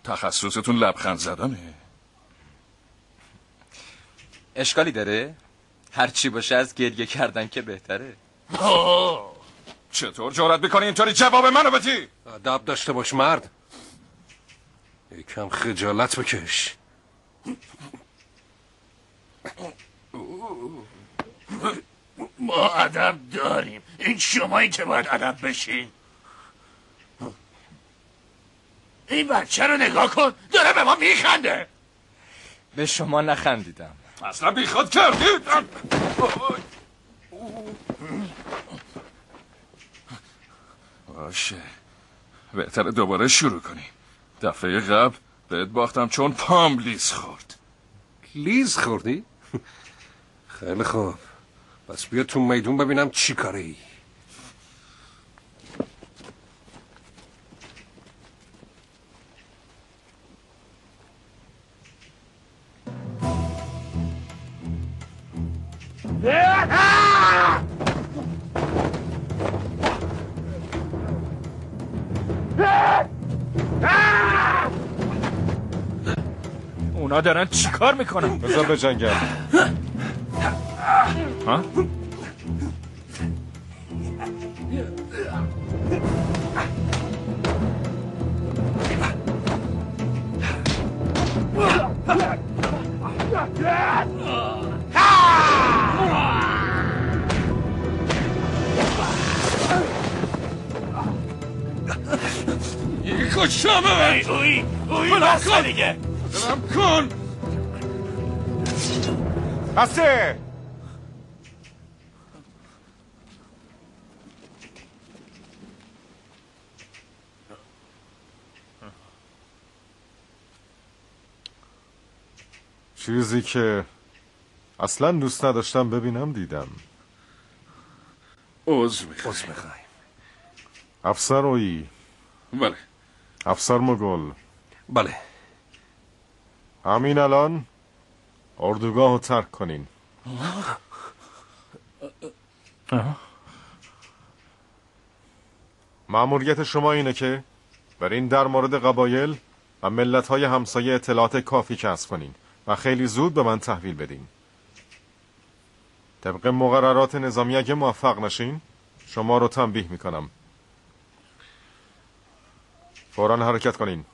تخصصتون لبخند زدنه؟ اشکالی داره؟ هر چی باشه از گریه کردن که بهتره. چطور جرأت میکنی اینطوری جواب منو بدی؟ ادب داشته باش مرد. یکم خجالت بکش. ما ادب داریم، این شمایی که باید ادب بشین. این بچه رو نگاه کن، داره به ما میخنده. به شما نخندیدم، اصلا بیخود کردید. باشه، بهتره دوباره شروع کنیم. دفعه قبل بهت باختم چون پام لیز خورد. لیز خوردی؟ خیلی خوب، پس بیا تو میدون ببینم چی کاری. اونا دارن چی کار میکنن؟ بذار بجنگن. ها؟ این کشتمه. اوی بسته دیگه. دلم کن. بسته. چیزی که اصلا دوست نداشتم ببینم دیدم. عذر میخوایم. افسر اویی. بله. افسر مگل. بله. همین الان اردوگاه رو ترک کنین. مأموریت شما اینه که برین در مورد قبایل و ملت‌های همسایه اطلاعات کافی کسب کنین و خیلی زود به من تحویل بدین. طبق مقررات نظامی اگه موفق نشین شما رو تنبیه میکنم. فوراً حرکت کنین.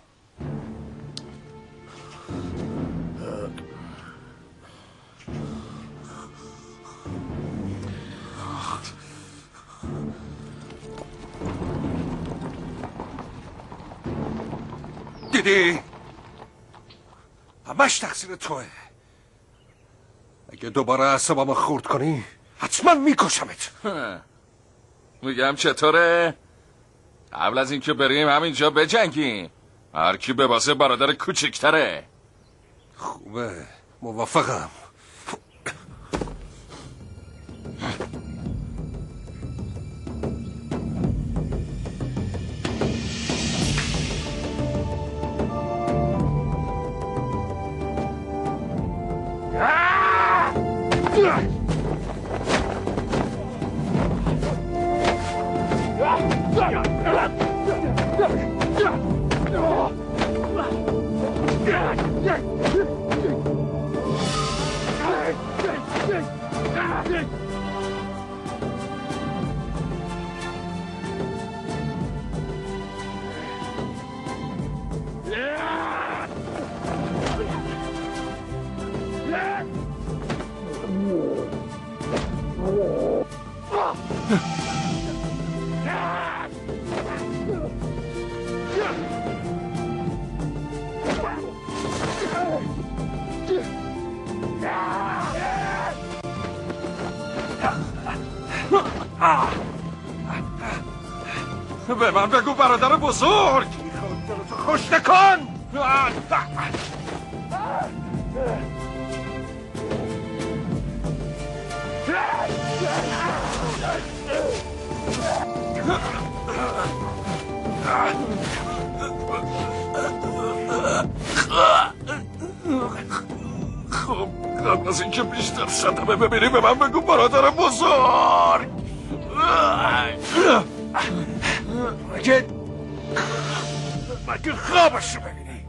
دیدی؟ همش تقصیر توه. اگه دوباره اعصابمو خورد کنی حتما میکشمت. میگم چطوره؟ قبل از اینکه بریم همینجا بجنگیم. هر کی به واسه برادر کوچکتره. خوبه، موافقم. به من بگو برادر بزرگ. تو خوش کن. خب قبل از اینکه بیشتر صدمه ببینی به من بگو برادر بزرگ. ساکت. مگه خوابشو ببینی؟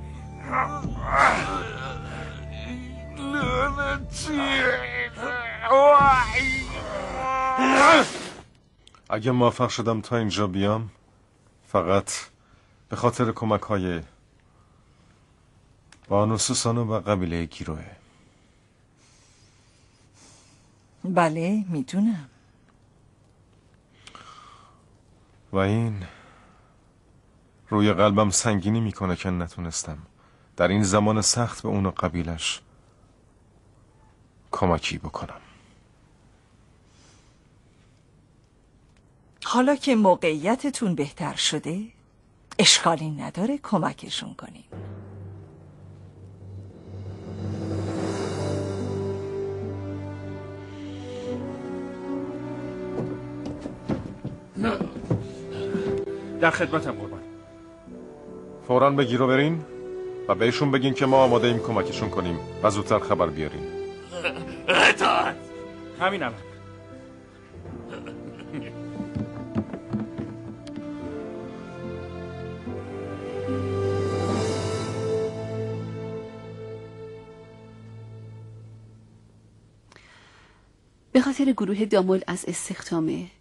اگه موفق شدم تا اینجا بیام فقط به خاطر کمک های بانو سوسانو و قبیله گیروه. بله میدونم. و این روی قلبم سنگینی میکنه که نتونستم در این زمان سخت به اون و قبیلش کمکی بکنم. حالا که موقعیتتون بهتر شده اشکالی نداره کمکشون کنیم. در خدمتم قربان. فوراً به گیرو برین و بهشون بگین که ما آماده ایم کمکشون کنیم و زودتر خبر بیارین. اطاعت. همین الان. به خاطر گروه دامل از استخدامه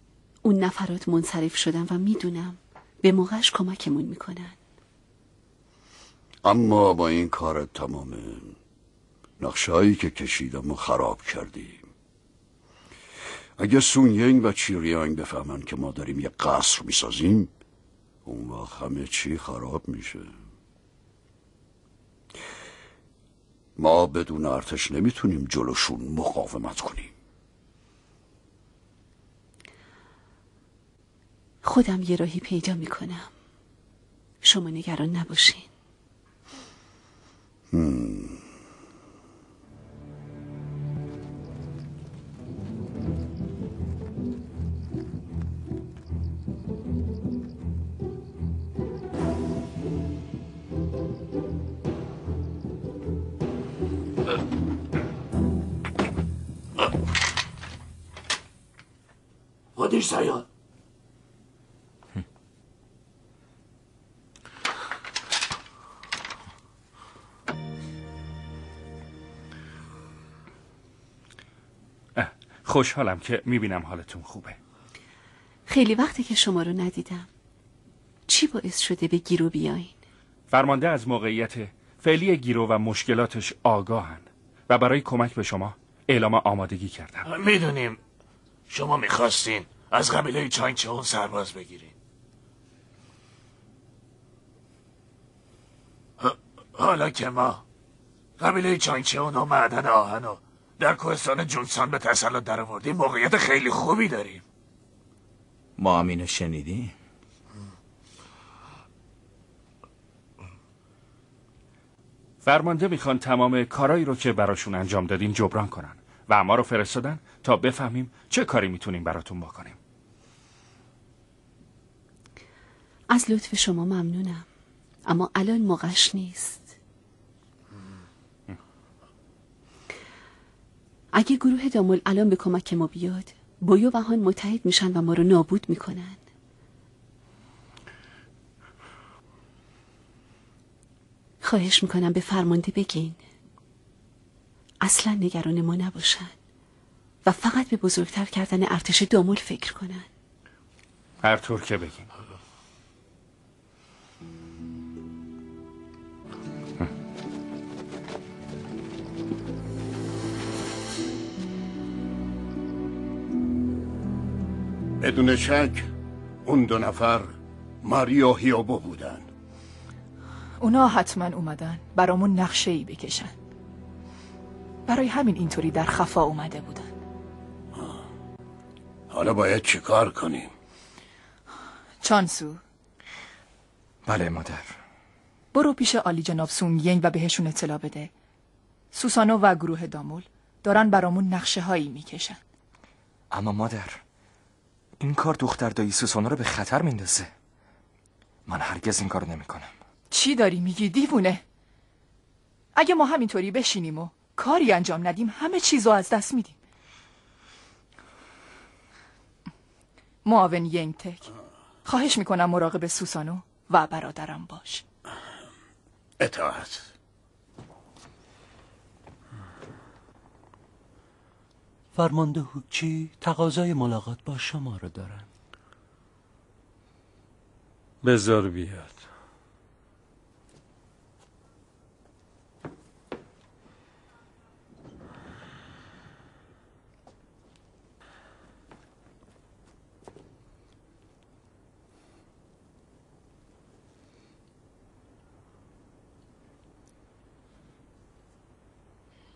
اون نفرات منصرف شدن و میدونم به موقعش کمکمون میکنن. اما با این کار تمامه نقشه‌هایی که کشیدم و خراب کردیم. اگه سون ینگ و چیریانگ بفهمن که ما داریم یه قصر میسازیم اون وقت همه چی خراب میشه. ما بدون ارتش نمیتونیم جلوشون مقاومت کنیم. خودم یه راهی پیدا میکنم. شما نگران نباشین. خودش زیاد. خوشحالم که میبینم حالتون خوبه. خیلی وقته که شما رو ندیدم. چی باعث شده به گیرو بیاین؟ فرمانده از موقعیت فعلی گیرو و مشکلاتش آگاهن و برای کمک به شما اعلام آمادگی کردم. میدونیم شما میخواستین از قبیله چانگچهون سرباز بگیرین. حالا که ما قبیله چانگچهون و معدن آهن و در کوهستان جونسان به تسلط در آوردیم موقعیت خیلی خوبی داریم. ما هم اینو شنیدیم. فرمانده میخوان تمام کارایی رو که براشون انجام دادیم جبران کنن و ما رو فرستادن تا بفهمیم چه کاری میتونیم براتون بکنیم. از لطف شما ممنونم، اما الان موقعش نیست. اگه گروه دامل الان به کمک ما بیاد، بویو و هان متحد میشن و ما رو نابود میکنن. خواهش میکنم به فرمانده بگین اصلا نگران ما نباشن و فقط به بزرگتر کردن ارتش دامل فکر کنن. هر طور که بگین. بدون شک اون دو نفر ماریا هیوبو بودن. اونا حتما اومدن برامون نقشه‌ای بکشن. برای همین اینطوری در خفا اومده بودن. حالا باید چی کار کنیم؟ چانسو، بله مادر. برو پیش عالی جناب سون ینگ و بهشون اطلاع بده. سوسانو و گروه دامول دارن برامون نقشه هایی میکشن. اما مادر، این کار دختر دایی سوسانو رو به خطر میندازه. من هرگز این کارو نمیکنم. چی داری میگی دیوونه؟ اگه ما همینطوری بشینیم و کاری انجام ندیم همه چیزو از دست میدیم. معاون ینگ تک، خواهش میکنم مراقب سوسانو و برادرم باش. اطاعت. فرمانده هوچی تقاضای ملاقات با شما رو دارن. بذار بیاد.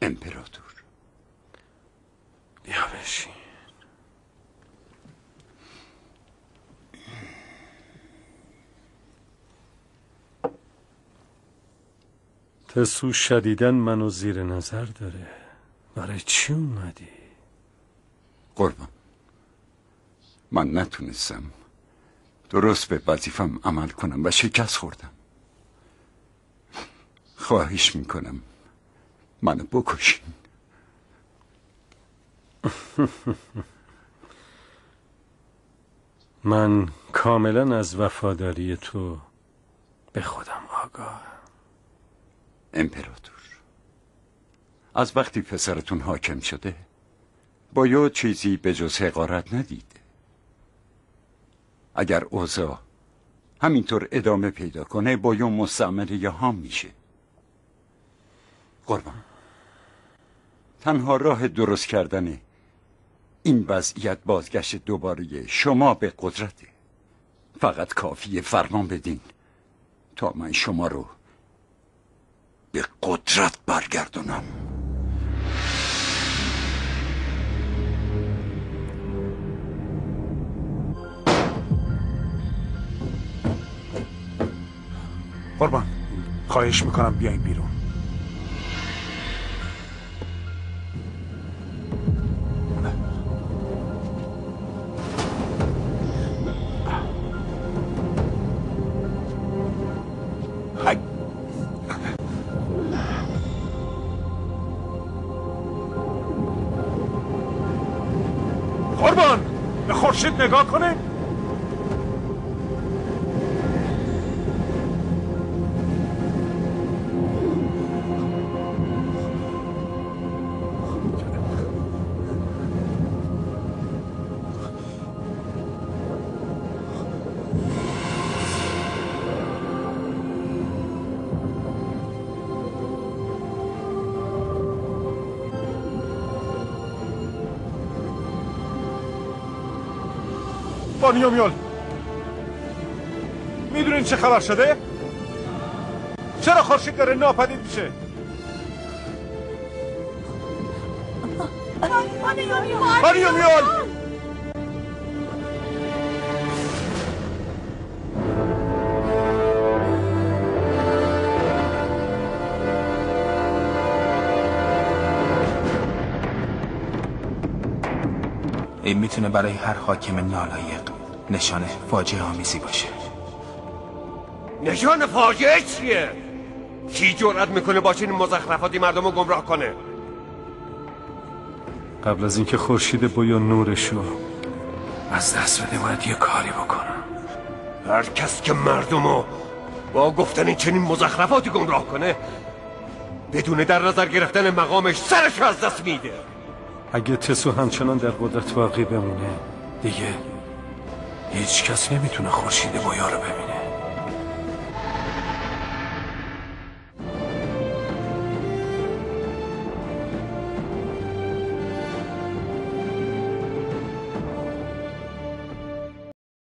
امپراتور. بیا بشین. تسو شدیداً منو زیر نظر داره. برای چی اومدی؟ قربان، من نتونستم درست به وظیفم عمل کنم و شکست خوردم. خواهش میکنم منو بکشین. من کاملا از وفاداری تو به خودم آگاه. امپراتور، از وقتی پسرتون حاکم شده باید چیزی به جز حقارت ندیده. اگر اوضاع همینطور ادامه پیدا کنه باید مستعمره یا هم میشه. قربان، تنها راه درست کردن این وضعیت بازگشت دوباره شما به قدرته. فقط کافیه فرمان بدین تا من شما رو به قدرت برگردونم. قربان، خواهش میکنم بیاین بیرون. قربان، به خورشید نگاه کنه. بانیومیول، میدونین چه خبر شده؟ چرا خورشید داره ناپدید میشه؟ بانیومیول! این میتونه برای هر حاکم نالایق نشانه فاجعه آمیزی باشه. نشان فاجعه چیه؟ کی جرأت میکنه با چنین مزخرفاتی مردم رو گمراه کنه؟ قبل از اینکه خورشید بوی نورشو از دست بده باید یه کاری بکنم. هر کس که مردمو با گفتن این چنین مزخرفاتی گمراه کنه بدون در نظر گرفتن مقامش سرشو از دست میده. اگه تسو همچنان در قدرت باقی بمونه دیگه هیچ کس نمیتونه خورشید بویا رو ببینه.